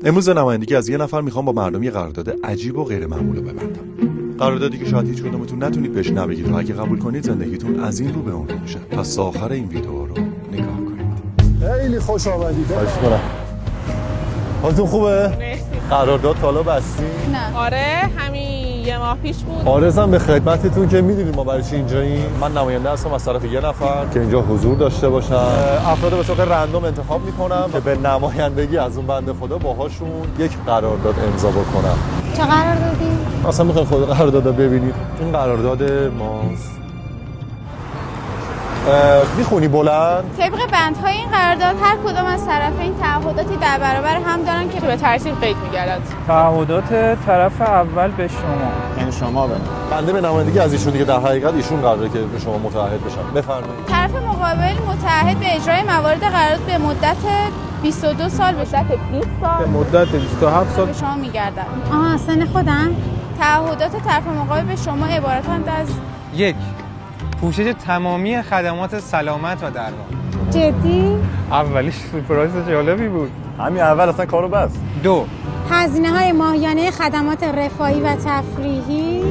امروز نمایندگی از یه نفر میخوام با مردم یه قرارداد عجیب و غیر معمول ببندم. قراردادی که شاید هیچ کدومتون نتونید بهش نبگید و اگه قبول کنید زندگیتون از این رو به اون رو میشه. پس آخر این ویدیو رو نگاه کنید. خیلی خوش آمدید. خوشحالم. حالتون خوبه؟ مرسی. قرارداد تا حالا بستی؟ نه. آره همین یه ماه پیش بود. آرزم به خدمتتون که میدونید ما برای چی اینجاییم. من نماینده هستم از طرف یه نفر که اینجا حضور داشته باشم. افراد به صورت رندوم انتخاب میکنم که به نمایندگی از اون بنده خدا باهاشون یک قرارداد امضا بکنم. چه قراردادی؟ اصلا میخواین خود قرارداد ببینید. این قرارداد ماست. میخونی بلند؟ طبق بندهای این قرارداد هر کدام از طرفین تعهداتی در برابر هم دارن که به ترتیب قید می‌گردد. تعهدات طرف اول به شما، یعنی شما بنده به نمایندگی از ایشون دیگه در حقیقت ایشون قراره که به شما متعهد بشن. بفرمایید. طرف مقابل متعهد به اجرای موارد قرارداد به مدت 22 سال به مدت 20 سال به مدت 27 سال به شما می‌گردد. آها سن خودم. تعهدات طرف مقابل به شما عبارتند از 1. پوشش تمامی خدمات سلامت و درمان. جدی؟ اولیش سورپرایز جالبی بود. همین اول اصلا کارو بس. 2. هزینه‌های ماهیانه خدمات رفاهی و تفریحی.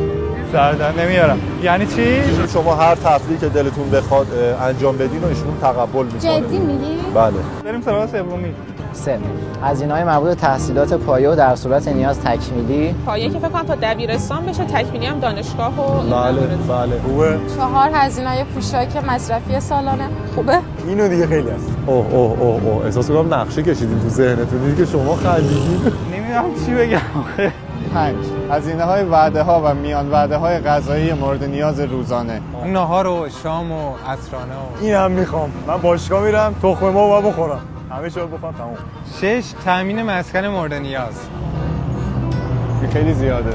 سردر نمیارم. یعنی چی؟ شما هر تفریحی که دلتون بخواد انجام بدین و ایشون تقبل میکنه. جدی میگی؟ بله. بریم سراغ سومی. 3. هزینه‌های مربوط به تحصیلات پایه و در صورت نیاز تکمیلی. پایه که فکر کنم تا دبیرستان بشه، تکمیلی هم دانشگاه و بله خوبه. 4 هزینه‌های پوشاک مصرفی سالانه. خوبه؟ اینو دیگه خیلی هست. اوه احساس می‌کنم نقشه کشیدین تو ذهنتون که شما خندیدین. نمیدونم چی بگم. 5. هزینه‌های وعده‌ها و میان وعده‌های غذایی مورد نیاز روزانه. ناهار و شام و عصرانه و این هم میخوام. من باشگاه میرم تخم مرغ بخورم. همه چیو بخوام تموم. 6. تامین مسکن مورد نیاز. این خیلی زیاده.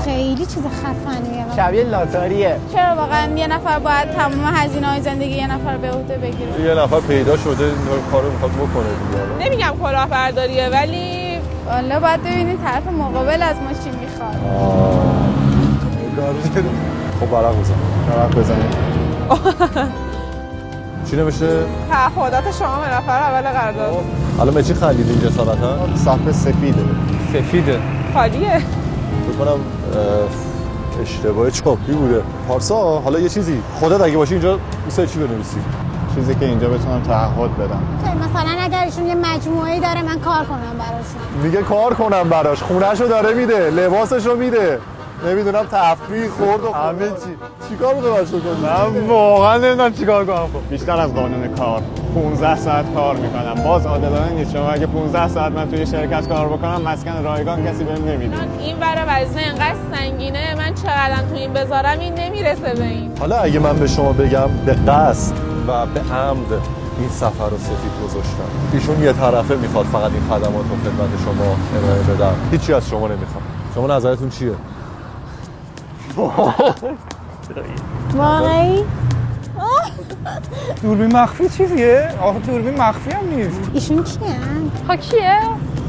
خیلی چیز خفنیه. شبیه لاتاریه. چرا واقعا یه نفر باید تمام هزینه‌های زندگی یه نفر به عهده بگیره؟ یه نفر پیدا شده این کارو میخواد بکنه دیگه. نمیگم کلاهبرداریه ولی والا باید ببینید طرف مقابل از ما چی میخواد. خب ورق بزنید. چی نمیشه؟ تعهدات شما به نفر اول قرارداد. الان به چی خندیدین جسارتا؟ صفحه سفیده. خالیه. فکر کنم اشتباه چاپی بوده. پارسا حالا یه چیزی خودت اگه باشی اینجا میشه چی بنویسی؟ چیزی که اینجا بتونم تعهد بدم. مثلا اگر ایشون یه مجموعه‌ای داره من کار کنم براشون. میگه کار کنم براش، خونه‌شو داره میده، لباسشو میده. نمیدونم تفریح خورد و همه چی کار می‌کنه براش کنم؟ من واقعا نمیدونم چیکار کنم. بیشتر از قانون کار 15 ساعت کار میکنم. باز عادلانه نیست. شما اگه 15 ساعت من توی شرکت کار بکنم مسکن رایگان کسی بهم نمیده. این برای وزنه اینقدر سنگینه، من چقدرم تو این بذارم این نمیرسه به این. حالا اگه من به شما بگم به قصد و به عمد این سفر رو سفید گذاشتم، ایشون یه طرفه میخواد فقط این خدمات رو خدمت شما ارائه بدم، هیچی از شما نمیخوام. شما نظرتون چیه؟ واقعی؟ دوربین مخفی چیزیه؟ آخه دوربین مخفی هم نیست. ایشون کیه؟ ها کیه؟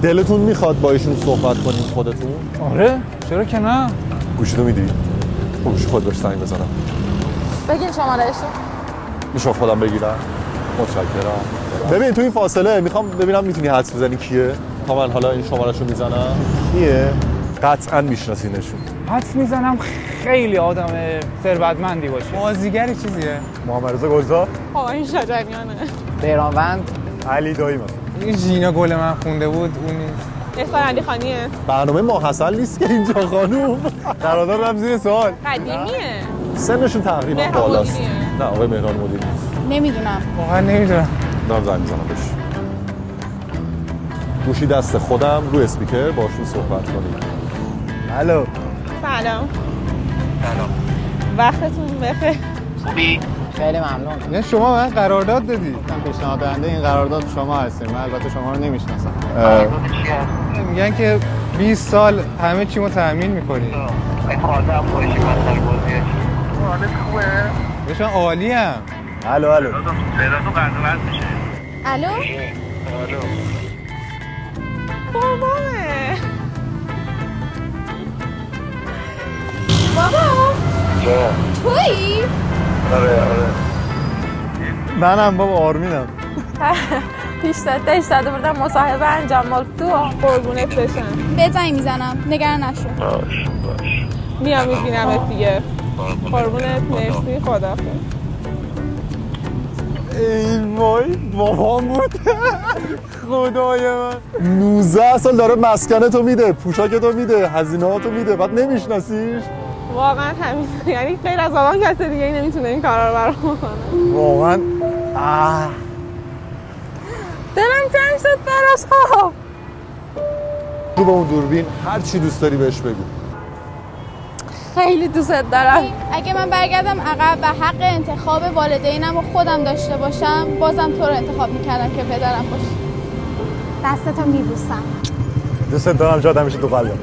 دلتون میخواد با ایشون صحبت کنیم خودتون؟ آره چرا که نه؟ گوشیتو میدی؟ خب گوشی خود بهش زنگ بزنم. بگین شماره‌اشو. میشه خودم بگیرم؟ متشکرم. ببین تو این فاصله میخوام ببینم میتونی حدس بزنی کیه؟ تا من حالا این شمارهشو میزنم. کیه؟ قطعاً میشناسینشون. حدس میزنم خیلی آدم ثروتمندی باشه. بازیگری چیزیه. محمد رضا گلزار؟ این شجریانه. بیرانوند. علی دایی مثلا. این ژینا گل من خونده بود اون نیست. احسان علی خانیه. برنامه ماحصل نیست که اینجا خانوم. قرارداد رفت زیر سوال. قدیمیه. سنشون تقریبا مهران بالاست. مدیریه. نه آقای مهران مدیری نیست. نمیدونم. واقعا نمیدونم. دارم زنگ میزنم بهش. گوشی دست خودم رو اسپیکر باشون صحبت کنیم. الو. سلام. وقتتون بخیر. خوبی؟ خیلی ممنون. نه شما من قرارداد دادی. من پیشنهاد دهنده این قرارداد شما هستین. من البته شما رو نمیشناسم. میگن که 20 سال همه چی ما تأمین میکنی. آدم باشی مثلا بازیه. حالت خوبه؟ بشن عالی هم. الو. تعدادتون قرارداد میشه. الو؟ الو. بابامه. بابا جا. تویی؟ آره. منم بابا آرمینم. پیش داده بودم مصاحبه انجام مال تو. قربونت بشم. به زنگ میزنم نگران نشو. باش میام میبینمت دیگه. قربونت مرسی خدا. ای وای بابام بود. خدای من 19 سال داره مسکنتو میده، پوشاکتو میده، هزینه‌هاتو میده، بعد نمیشناسیش. واقعا همین، یعنی غیر از بابام کسی دیگه ای نمیتونه این کارا رو برام بکنه. واقعا دلم تنگ شد فراز ها. تو با اون دوربین هر چی دوست داری بهش بگو. خیلی دوست دارم. اگه من برگردم عقب و حق انتخاب والدینم رو خودم داشته باشم بازم تو رو انتخاب میکردم که پدرم باشی. دستتو میبوسم. دوست دارم، جات همیشه تو قلبم.